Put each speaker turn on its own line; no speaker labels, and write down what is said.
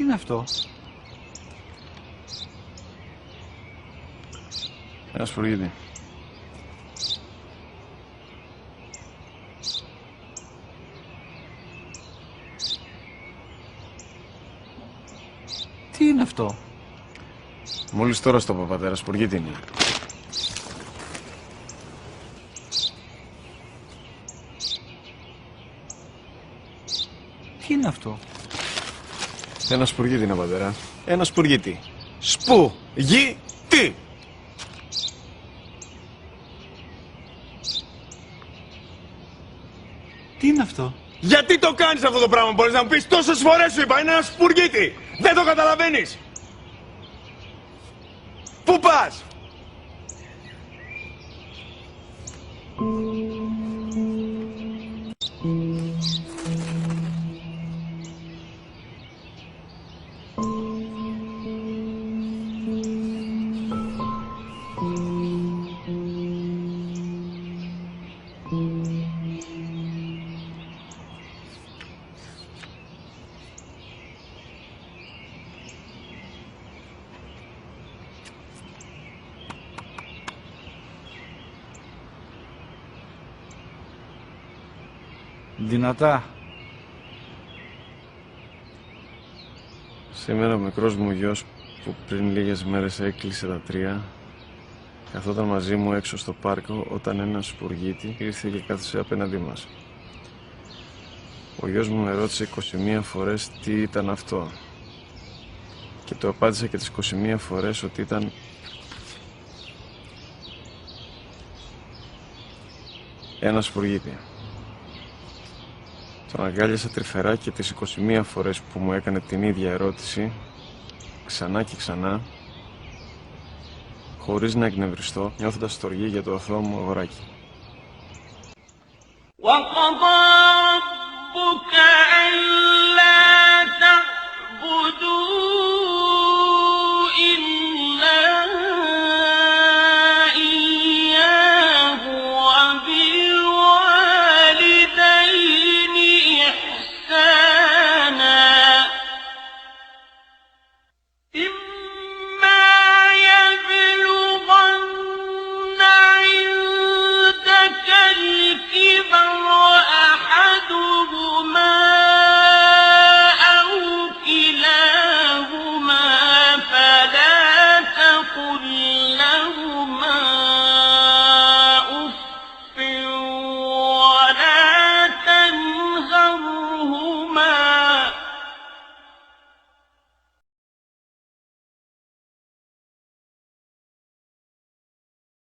Τι είναι αυτό?
Ένα σπουργίτη.
Τι είναι αυτό?
Μόλις τώρα στο πατέρα, σπουργίτη είναι.
Τι είναι αυτό?
Ένα σπουργίτη είναι, πατέρα. Ένα σπουργίτη. Σπου-γι-τι!
Τι είναι αυτό?
Γιατί το κάνεις αυτό το πράγμα, μπορείς να μου πεις? Τόσες φορές σου είπα, είναι ένα σπουργίτη! Δεν το καταλαβαίνεις! Πού πας?
Δυνατά.
Σήμερα ο μικρός μου γιος που πριν λίγες μέρες έκλεισε τα 3 καθόταν μαζί μου έξω στο πάρκο όταν ένας σπουργίτη ήρθε και κάθισε απέναντί μας. Ο γιος μου με ρώτησε 21 φορές τι ήταν αυτό και το απάντησα και τις 21 φορές ότι ήταν ένα σπουργίτη. Τον αγκάλιασα τρυφερά και τις 21 φορές που μου έκανε την ίδια ερώτηση, ξανά και ξανά, χωρίς να εκνευριστώ, νιώθοντας στοργή για το αθώο μου αγοράκι.
وَقَضَى رَبُّكَ أَلَّا تَعْبُدُوا